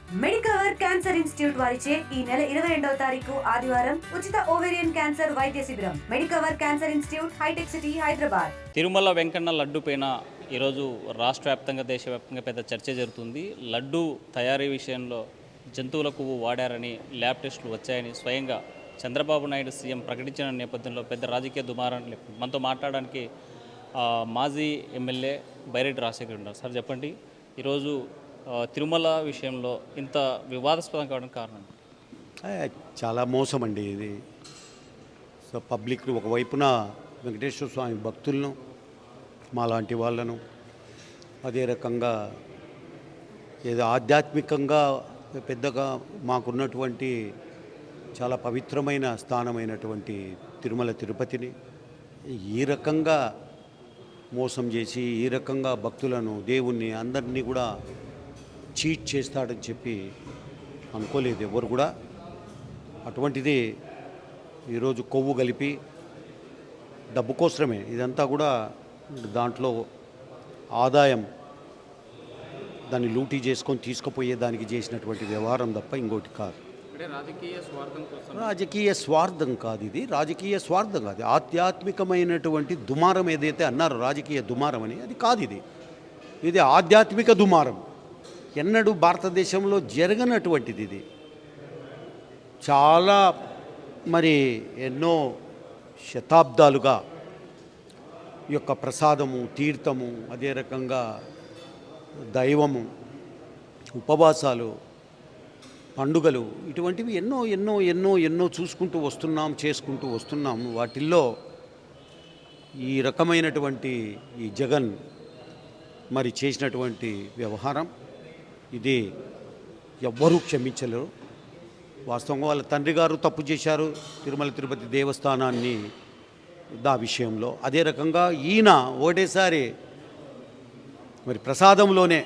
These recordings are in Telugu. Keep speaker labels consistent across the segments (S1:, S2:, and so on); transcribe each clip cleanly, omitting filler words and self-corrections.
S1: మెడికవర్ క్యాన్సర్ ఇన్స్టిట్యూట్ వారిచే ఈ నెల 22వ తారీఖు ఆదివారం ఉచిత ఓవేరియన్ క్యాన్సర్ వైద్య శిబిరం. Medicover cancer institute, hitech city, Hyderabad.
S2: Tirumala Venkanna laddu పైన ఈరోజు రాష్ట్ర వ్యాప్తంగా దేశవ్యాప్తంగా పెద్ద చర్చ జరుగుతుంది. లడ్డు తయారీ విషయంలో జంతువుల కొవ్వు వాడారని ల్యాబ్ టెస్టులు వచ్చాయని స్వయంగా చంద్రబాబు నాయుడు సీఎం ప్రకటించిన నేపథ్యంలో పెద్ద రాజకీయ దుమారాన్ని మనతో మాట్లాడడానికి మాజీ ఎమ్మెల్యే బైరెడ్డి రాజశేఖర్ ఉన్నారు. సార్ చెప్పండి, ఈరోజు తిరుమల విషయంలో ఇంత వివాదాస్పదం కావడానికి కారణం?
S3: చాలా మోసం అండి ఇది. సో పబ్లిక్ను ఒకవైపున వెంకటేశ్వర స్వామి భక్తులను, మాలాంటి వాళ్ళను, అదే రకంగా ఏదో ఆధ్యాత్మికంగా పెద్దగా మాకున్నటువంటి చాలా పవిత్రమైన స్థానమైనటువంటి తిరుమల తిరుపతిని ఈ రకంగా మోసం చేసి, ఈ రకంగా భక్తులను, దేవుణ్ణి, అందరినీ కూడా చీట్ చేస్తాడని చెప్పి అనుకోలేదు ఎవరు కూడా. అటువంటిది ఈరోజు కొవ్వు కలిపి డబ్బు కోసమే ఇదంతా కూడా, దాంట్లో ఆదాయం దాన్ని లూటీ చేసుకొని తీసుకుపోయే దానికి చేసినటువంటి వ్యవహారం తప్ప ఇంకోటి కాదు. రాజకీయ స్వార్థం కాదు ఇది. రాజకీయ స్వార్థం కాదు, ఆధ్యాత్మికమైనటువంటి దుమారం ఏదైతే అన్నారో రాజకీయ దుమారం అని, అది కాదు. ఇది ఆధ్యాత్మిక దుమారం. ఎన్నడూ భారతదేశంలో జరగనటువంటిది ఇది. చాలా మరి ఎన్నో శతాబ్దాలుగా ఈ యొక్క ప్రసాదము, తీర్థము, అదే రకంగా దైవము, ఉపవాసాలు, పండుగలు, ఇటువంటివి ఎన్నో ఎన్నో ఎన్నో ఎన్నో చూసుకుంటూ వస్తున్నాం, చేసుకుంటూ వస్తున్నాం. వాటిల్లో ఈ రకమైనటువంటి ఈ జగన్ మరి చేసినటువంటి వ్యవహారం ఇది ఎవ్వరూ క్షమించలేరు. వాస్తవంగా వాళ్ళ తండ్రి గారు తప్పు చేశారు తిరుమల తిరుపతి దేవస్థానాన్ని దా విషయంలో. అదే రకంగా ఈయన ఒకటేసారి మరి ప్రసాదంలోనే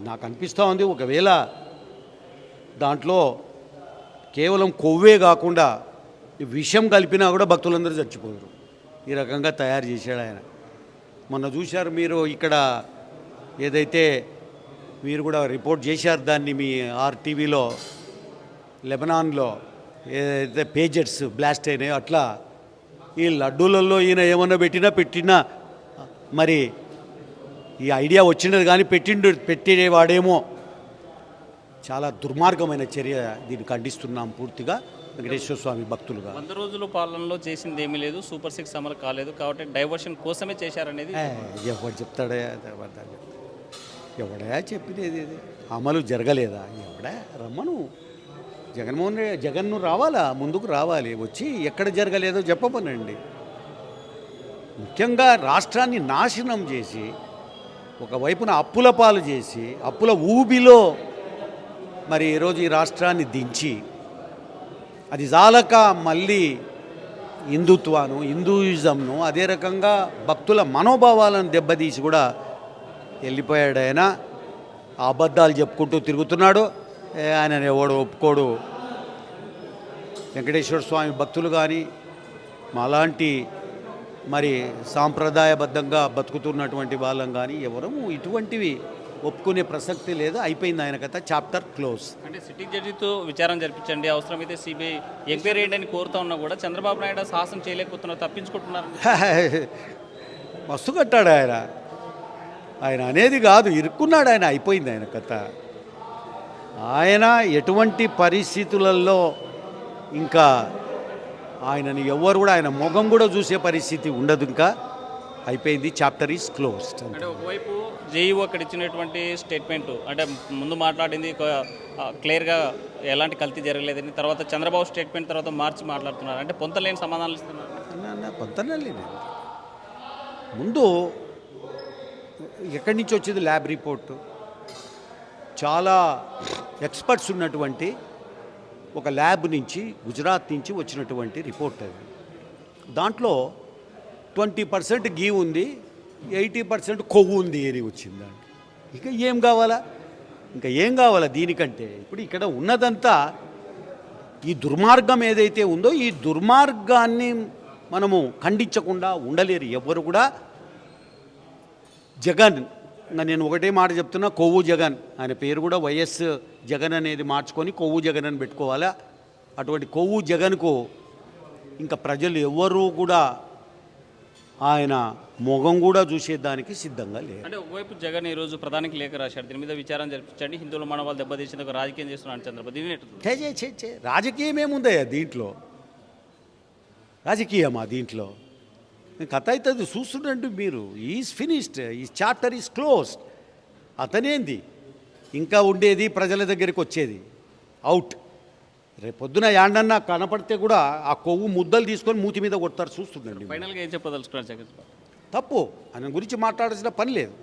S3: నాకు అనిపిస్తూ ఉంది, ఒకవేళ దాంట్లో కేవలం కొవ్వే కాకుండా విషం కలిపినా కూడా భక్తులందరూ చచ్చిపోయారు. ఈ రకంగా తయారు చేశాడు ఆయన. మొన్న చూశారు మీరు, ఇక్కడ ఏదైతే మీరు కూడా రిపోర్ట్ చేశారు దాన్ని మీ ఆర్టీవీలో, లెబనాన్లో ఏదైతే పేజెట్స్ బ్లాస్ట్ అయినాయో అట్లా ఈ లడ్డూలలో ఈయన ఏమన్నా పెట్టినా మరి ఈ ఐడియా వచ్చినది కానీ పెట్టేవాడేమో. చాలా దుర్మార్గమైన చర్య. దీన్ని ఖండిస్తున్నాం పూర్తిగా వెంకటేశ్వర స్వామి భక్తులుగా.
S2: 100 రోజుల పాలనలో చేసింది ఏమీ లేదు, సూపర్ 6 అమలు కాలేదు కాబట్టి డైవర్షన్ కోసమే చేశారనేది
S3: ఎవరు చెప్తాడా? ఎవడా చెప్పినది? ఇది అమలు జరగలేదా? ఎవడా రమ్మను జగన్ను రావాలా, ముందుకు రావాలి, వచ్చి ఎక్కడ జరగలేదో చెప్పమనండి. ముఖ్యంగా రాష్ట్రాన్ని నాశనం చేసి, ఒకవైపున అప్పుల పాలు చేసి, అప్పుల ఊబిలో మరి ఈరోజు ఈ రాష్ట్రాన్ని దించి, అది జాలక మళ్ళీ హిందూయిజంను, అదే రకంగా భక్తుల మనోభావాలను దెబ్బతీసి కూడా వెళ్ళిపోయాడు ఆయన. అబద్ధాలు చెప్పుకుంటూ తిరుగుతున్నాడు. ఆయన ఎవడు ఒప్పుకోడు. వెంకటేశ్వర స్వామి భక్తులు కానీ, మాలాంటి మరి సాంప్రదాయబద్ధంగా బతుకుతున్నటువంటి వాళ్ళం కానీ ఎవరు ఇటువంటివి ఒప్పుకునే ప్రసక్తి లేదు. అయిపోయింది ఆయన కథ, చాప్టర్ క్లోజ్.
S2: అంటే సిట్టింగ్ జడ్జితో విచారణ జరిపించండి, అవసరమైతే సిబిఐ ఎంక్వైరీ అని కోరుతా ఉన్నా కూడా చంద్రబాబు నాయుడు సాహసం చేయలేకపోతున్నారు, తప్పించుకుంటున్నారు.
S3: మస్తు కట్టాడు ఆయన అనేది కాదు, ఇరుక్కున్నాడు ఆయన. అయిపోయింది ఆయన కథ. ఆయన ఎటువంటి పరిస్థితులలో ఇంకా ఆయనని ఎవరు కూడా, ఆయన ముఖం కూడా చూసే పరిస్థితి ఉండదు. ఇంకా అయిపోయింది, చాప్టర్ ఈజ్ క్లోజ్డ్.
S2: అంటే ఒకవైపు జేఈఓ అక్కడ ఇచ్చినటువంటి స్టేట్మెంటు, అంటే ముందు మాట్లాడింది క్లియర్గా ఎలాంటి కల్తీ జరగలేదని, తర్వాత చంద్రబాబు స్టేట్మెంట్ తర్వాత మార్చి మాట్లాడుతున్నారు. అంటే పొంతలేని సమాధానాలు ఇస్తున్నారు.
S3: పొంతలేదు. ముందు ఎక్కడి నుంచి వచ్చేది ల్యాబ్ రిపోర్టు, చాలా ఎక్స్పర్ట్స్ ఉన్నటువంటి ఒక ల్యాబ్ నుంచి, గుజరాత్ నుంచి వచ్చినటువంటి రిపోర్ట్ అది. దాంట్లో 20% గీ ఉంది, 80% కొవ్వు ఉంది ఏరి వచ్చిందండి. ఇంకా ఏం కావాలా దీనికంటే? ఇప్పుడు ఇక్కడ ఉన్నదంతా ఈ దుర్మార్గం ఏదైతే ఉందో, ఈ దుర్మార్గాన్ని మనము ఖండించకుండా ఉండలేరు ఎవరు కూడా. జగన్ ఇంకా నేను ఒకటే మాట చెప్తున్నా, కొవ్వు జగన్, ఆయన పేరు కూడా వైఎస్ జగన్ అనేది మార్చుకొని కొవ్వు జగన్ అని పెట్టుకోవాలా. అటువంటి కొవ్వు జగన్కు ఇంకా ప్రజలు ఎవ్వరూ కూడా ఆయన మొగం కూడా చూసేదానికి సిద్ధంగా లేరు.
S2: అంటే ఒకవైపు జగన్ ఈరోజు ప్రధానికి లేఖ రాశాడు, దీని మీద విచారం జరిపించండి, హిందువుల మనవాళ్ళు దెబ్బతీసేందుకు రాజకీయం చేస్తున్నాడు చంద్రబాబు, దీని ఎట్లా?
S3: రాజకీయం ఏముందయ్యా దీంట్లో? రాజకీయమా దీంట్లో? కథ అవుతుంది చూస్తుండండి మీరు. ఈజ్ ఫినిష్డ్, ఈ చాప్టర్ ఈజ్ క్లోజ్డ్. అతనేంది ఇంకా ఉండేది, ప్రజల దగ్గరికి వచ్చేది, అవుట్. రేపొద్దున యాండన్నా కనపడితే కూడా ఆ కొవ్వు ముద్దలు తీసుకొని మూతి మీద కొడతారు, చూస్తుండండి.
S2: ఫైనల్గా ఏం చెప్పదలుచుకున్నారు జగన్?
S3: తప్పు, ఆయన గురించి మాట్లాడాల్సిన పని లేదు.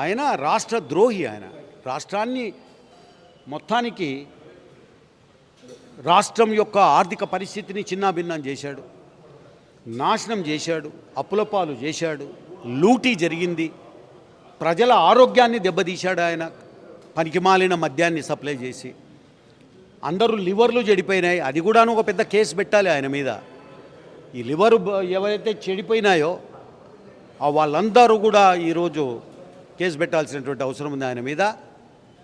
S3: ఆయన రాష్ట్ర ద్రోహి. ఆయన రాష్ట్రాన్ని మొత్తానికి, రాష్ట్రం యొక్క ఆర్థిక పరిస్థితిని చిన్నాభిన్నం చేశాడు, నాశనం చేశాడు, అప్పుల పాలు చేశాడు, లూటీ జరిగింది, ప్రజల ఆరోగ్యాన్ని దెబ్బతీశాడు ఆయన పనికిమాలిన మద్యాన్ని సప్లై చేసి. అందరూ లివర్లు చెడిపోయినాయి, అది కూడా ఒక పెద్ద కేసు పెట్టాలి ఆయన మీద. ఈ లివరు ఎవరైతే చెడిపోయినాయో వాళ్ళందరూ కూడా ఈరోజు కేసు పెట్టాల్సినటువంటి అవసరం ఉంది ఆయన మీద.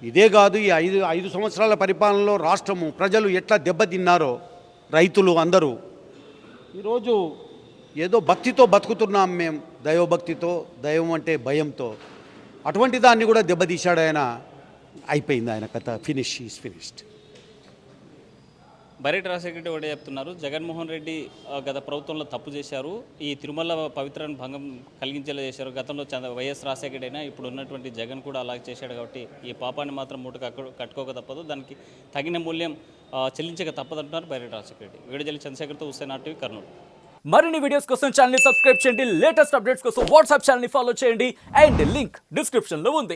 S3: ఇదే కాదు, ఈ ఐదు సంవత్సరాల పరిపాలనలో రాష్ట్రము ప్రజలు ఎట్లా దెబ్బతిన్నారో, రైతులు అందరూ ఈరోజు ఏదో భక్తితో బతుకుతున్నాం మేము, దైవభక్తితో, దైవం అంటే భయంతో. అటువంటి దాన్ని కూడా దెబ్బతీశాడు ఆయన. అయిపోయింది ఆయన కథ, finish is finished.
S2: Byreddy Rajasekhara ఒకటే చెప్తున్నారు, జగన్మోహన్ రెడ్డి గత ప్రభుత్వంలో తప్పు చేశారు, ఈ తిరుమల పవిత్రాన్ని భంగం కలిగించేలా చేశారు. గతంలో వైఎస్ రాజశేఖర అయినా ఇప్పుడు ఉన్నటువంటి జగన్ కూడా అలాగే చేశాడు, కాబట్టి ఈ పాపాన్ని మాత్రం మూటకు కట్టుకోక తప్పదు, దానికి తగిన మూల్యం చెల్లించక తప్పదంటున్నారు బైరెడ్డి రాజశేఖర రెడ్డి. వీడియోజల్లి చంద్రశేఖర్తో హుస్సేన్ ఆర్టీవీ, కర్నూలు.
S4: మరిన్ని వీడియోస్ కోసం ఛానల్ ని సబ్స్క్రైబ్ చేయండి, లేటెస్ట్ అప్డేట్స్ కోసం వాట్సాప్ ఛానల్ ని ఫాలో చేయండి, అండ్ లింక్ డిస్క్రిప్షన్ లో ఉంది.